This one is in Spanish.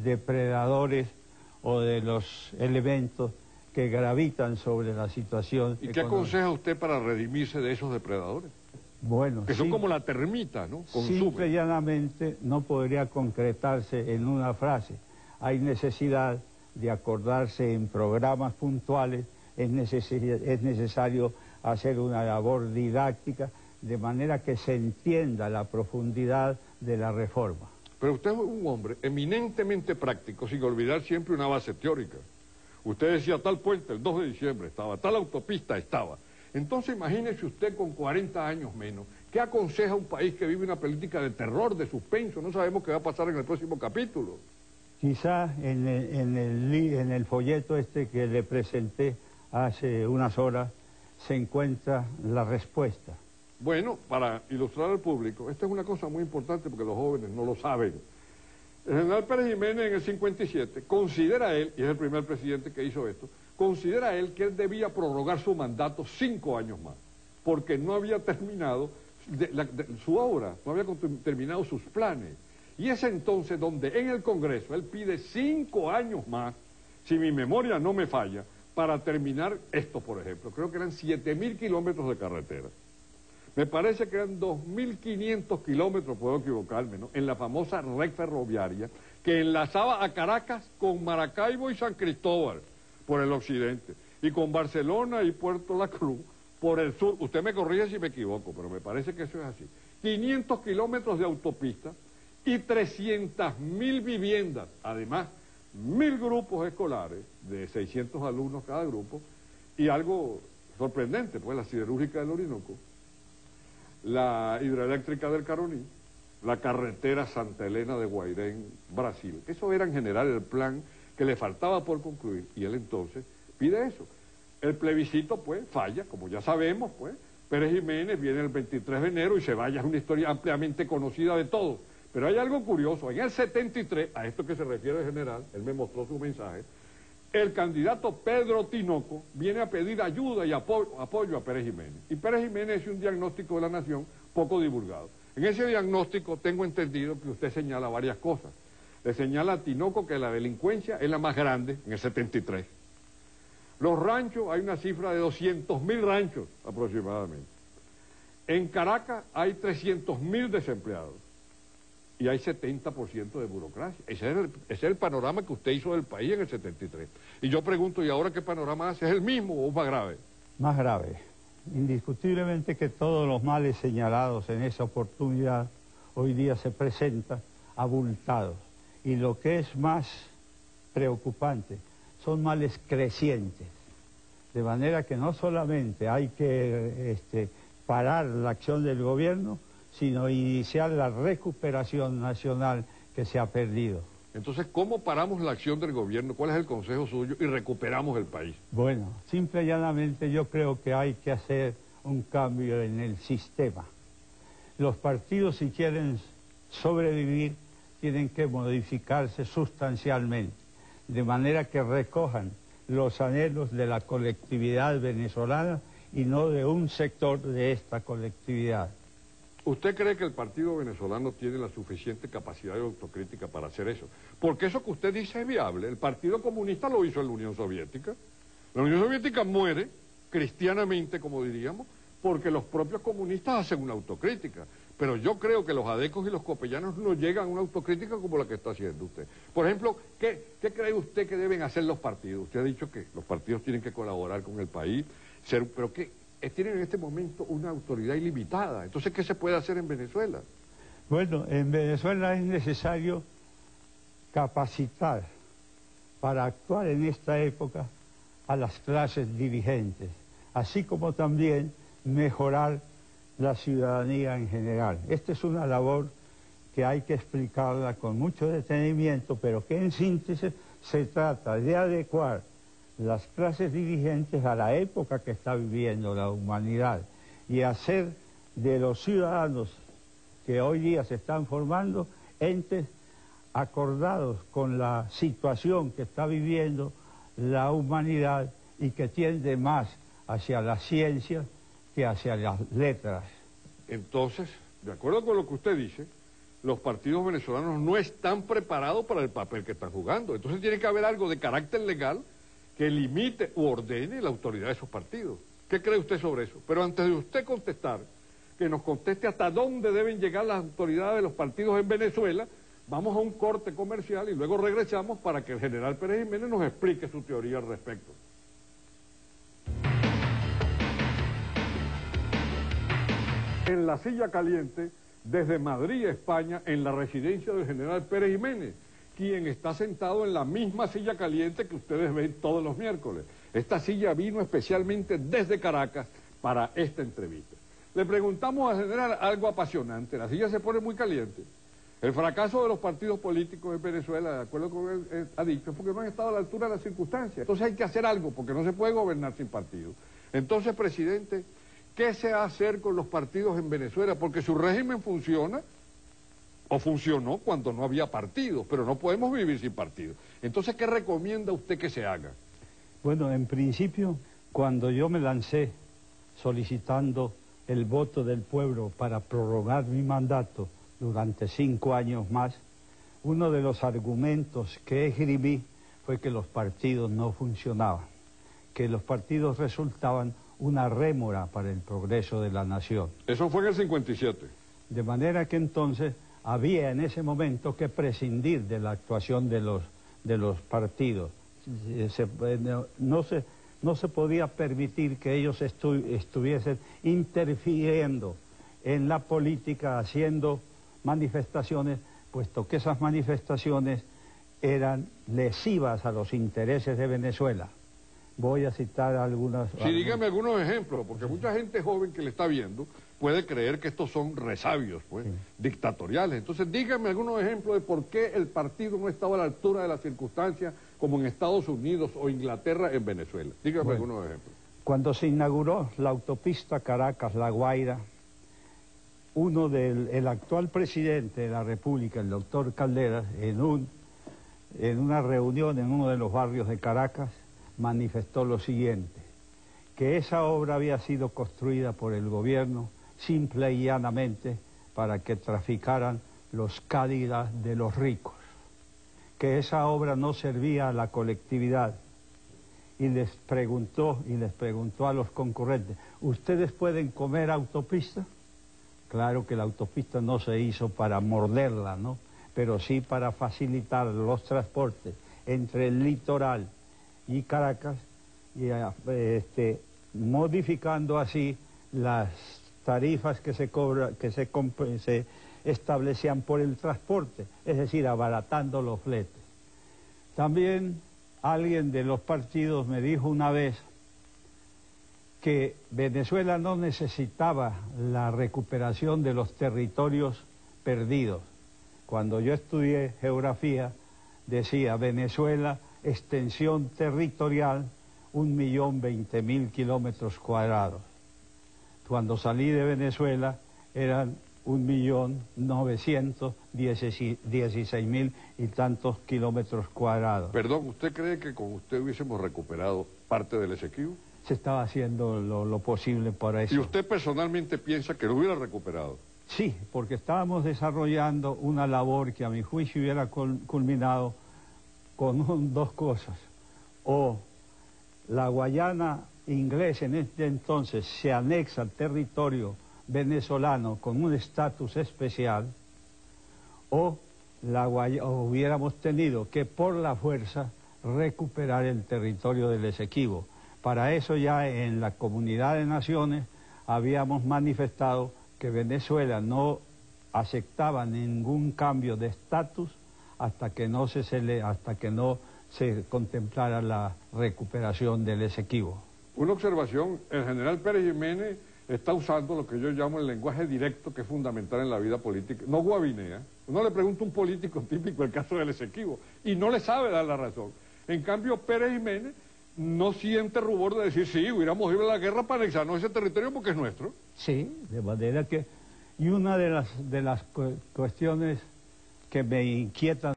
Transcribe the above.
depredadores o de los elementos que gravitan sobre la situación ¿Y qué aconseja usted para redimirse de esos depredadores? Bueno, que son como la termita, ¿no? Simple y llanamente no podría concretarse en una frase. Hay necesidad de acordarse en programas puntuales, es necesario hacer una labor didáctica, de manera que se entienda la profundidad de la reforma. Pero usted es un hombre eminentemente práctico, sin olvidar siempre una base teórica. Usted decía, tal puente, el 2 de diciembre estaba, tal autopista estaba. Entonces imagínese usted con 40 años menos, ¿qué aconseja a un país que vive una política de terror, de suspenso? No sabemos qué va a pasar en el próximo capítulo. Quizá en el folleto este que le presenté hace unas horas se encuentra la respuesta. Bueno, para ilustrar al público, esta es una cosa muy importante porque los jóvenes no lo saben. El general Pérez Jiménez en el 57 considera él, y es el primer presidente que hizo esto, considera él que él debía prorrogar su mandato 5 años más, porque no había terminado su obra, no había terminado sus planes. Y es entonces donde en el Congreso él pide 5 años más, si mi memoria no me falla, para terminar esto, por ejemplo. Creo que eran 7.000 kilómetros de carretera. Me parece que eran 2.500 kilómetros, puedo equivocarme, ¿no?, en la famosa red ferroviaria que enlazaba a Caracas con Maracaibo y San Cristóbal por el occidente, y con Barcelona y Puerto La Cruz por el sur. Usted me corrige si me equivoco, pero me parece que eso es así. 500 kilómetros de autopista y 300.000 viviendas, además 1.000 grupos escolares de 600 alumnos cada grupo, y algo sorprendente, pues la siderúrgica del Orinoco, la hidroeléctrica del Caroní, la carretera Santa Elena de Guairén, Brasil. Eso era en general el plan que le faltaba por concluir, y él entonces pide eso. El plebiscito, pues, falla, como ya sabemos, pues. Pérez Jiménez viene el 23 de enero y se vaya, es una historia ampliamente conocida de todos. Pero hay algo curioso, en el 73, a esto que se refiere el general, él me mostró su mensaje, el candidato Pedro Tinoco viene a pedir ayuda y apoyo a Pérez Jiménez. Y Pérez Jiménez hace un diagnóstico de la nación poco divulgado. En ese diagnóstico tengo entendido que usted señala varias cosas. Le señala a Tinoco que la delincuencia es la más grande en el 73. Los ranchos, hay una cifra de 200.000 ranchos aproximadamente. En Caracas hay 300.000 desempleados. Y hay 70% de burocracia. Ese es el panorama que usted hizo del país en el 73. Y yo pregunto, ¿y ahora qué panorama hace? ¿Es el mismo o más grave? Más grave. Indiscutiblemente que todos los males señalados en esa oportunidad hoy día se presentan abultados. Y lo que es más preocupante, son males crecientes. De manera que no solamente hay que parar la acción del gobierno, sino iniciar la recuperación nacional que se ha perdido. Entonces, ¿cómo paramos la acción del gobierno? ¿Cuál es el consejo suyo? Y recuperamos el país. Bueno, simple y llanamente yo creo que hay que hacer un cambio en el sistema. Los partidos, si quieren sobrevivir, tienen que modificarse sustancialmente, de manera que recojan los anhelos de la colectividad venezolana y no de un sector de esta colectividad. ¿Usted cree que el partido venezolano tiene la suficiente capacidad de autocrítica para hacer eso? Porque eso que usted dice es viable. El Partido Comunista lo hizo en la Unión Soviética. La Unión Soviética muere, cristianamente como diríamos, porque los propios comunistas hacen una autocrítica. Pero yo creo que los adecos y los copellanos no llegan a una autocrítica como la que está haciendo usted. Por ejemplo, ¿qué cree usted que deben hacer los partidos? Usted ha dicho que los partidos tienen que colaborar con el país, pero ¿qué? Tienen en este momento una autoridad ilimitada. Entonces, ¿qué se puede hacer en Venezuela? Bueno, en Venezuela es necesario capacitar para actuar en esta época a las clases dirigentes, así como también mejorar la ciudadanía en general. Esta es una labor que hay que explicarla con mucho detenimiento, pero que en síntesis se trata de adecuar las clases dirigentes a la época que está viviendo la humanidad y hacer de los ciudadanos que hoy día se están formando entes acordados con la situación que está viviendo la humanidad y que tiende más hacia la ciencia que hacia las letras. Entonces, de acuerdo con lo que usted dice, los partidos venezolanos no están preparados para el papel que están jugando. Entonces tiene que haber algo de carácter legal que limite u ordene la autoridad de esos partidos. ¿Qué cree usted sobre eso? Pero antes de usted contestar, que nos conteste hasta dónde deben llegar las autoridades de los partidos en Venezuela, vamos a un corte comercial y luego regresamos para que el general Pérez Jiménez nos explique su teoría al respecto. En la silla caliente, desde Madrid, España, en la residencia del general Pérez Jiménez, quien está sentado en la misma silla caliente que ustedes ven todos los miércoles. Esta silla vino especialmente desde Caracas para esta entrevista. Le preguntamos al general algo apasionante, la silla se pone muy caliente. El fracaso de los partidos políticos en Venezuela, de acuerdo con lo que él ha dicho, es porque no han estado a la altura de las circunstancias. Entonces hay que hacer algo, porque no se puede gobernar sin partidos. Entonces, presidente, ¿qué se va a hacer con los partidos en Venezuela? Porque su régimen funciona, o funcionó cuando no había partidos, pero no podemos vivir sin partidos. Entonces, ¿qué recomienda usted que se haga? Bueno, en principio, cuando yo me lancé solicitando el voto del pueblo para prorrogar mi mandato durante 5 años más, uno de los argumentos que esgrimí fue que los partidos no funcionaban, que los partidos resultaban una rémora para el progreso de la nación. Eso fue en el 57. De manera que entonces había en ese momento que prescindir de la actuación de los partidos. No se podía permitir que ellos estuviesen interfiriendo en la política, haciendo manifestaciones, puesto que esas manifestaciones eran lesivas a los intereses de Venezuela. Voy a citar algunas... Sí, dígame algunos ejemplos, porque mucha gente joven que le está viendo puede creer que estos son resabios, pues, sí, dictatoriales. Entonces, dígame algunos ejemplos de por qué el partido no estaba a la altura de las circunstancias como en Estados Unidos o Inglaterra en Venezuela. Dígame algunos ejemplos. Cuando se inauguró la autopista Caracas-La Guaira, el actual presidente de la República, el doctor Caldera, en una reunión en uno de los barrios de Caracas, manifestó lo siguiente, que esa obra había sido construida por el gobierno simple y llanamente para que traficaran los Cadillacs de los ricos, que esa obra no servía a la colectividad, y les preguntó a los concurrentes, ¿ustedes pueden comer autopista? Claro que la autopista no se hizo para morderla, ¿no?, pero sí para facilitar los transportes entre el litoral y Caracas, y modificando así las tarifas que se establecían por el transporte, es decir, abaratando los fletes. También alguien de los partidos me dijo una vez que Venezuela no necesitaba la recuperación de los territorios perdidos. Cuando yo estudié geografía, decía Venezuela, extensión territorial, 1.020.000 kilómetros cuadrados. Cuando salí de Venezuela eran 1.916.000 y tantos kilómetros cuadrados. Perdón, ¿usted cree que con usted hubiésemos recuperado parte del Esequibo? Se estaba haciendo lo posible para eso. ¿Y usted personalmente piensa que lo hubiera recuperado? Sí, porque estábamos desarrollando una labor que a mi juicio hubiera culminado con dos cosas. O la Guayana inglesa en este entonces se anexa al territorio venezolano con un estatus especial, o hubiéramos tenido que por la fuerza recuperar el territorio del Esequibo. Para eso ya en la Comunidad de Naciones habíamos manifestado que Venezuela no aceptaba ningún cambio de estatus hasta que no se contemplara la recuperación del Esequibo. Una observación, el general Pérez Jiménez está usando lo que yo llamo el lenguaje directo, que es fundamental en la vida política, no guabinea. Uno le pregunta a un político típico el caso del Esequibo y no le sabe dar la razón. En cambio, Pérez Jiménez no siente rubor de decir, sí, hubiéramos ido a la guerra para anexarnos ese territorio porque es nuestro. Sí, de manera que... Y una de las cuestiones que me inquietan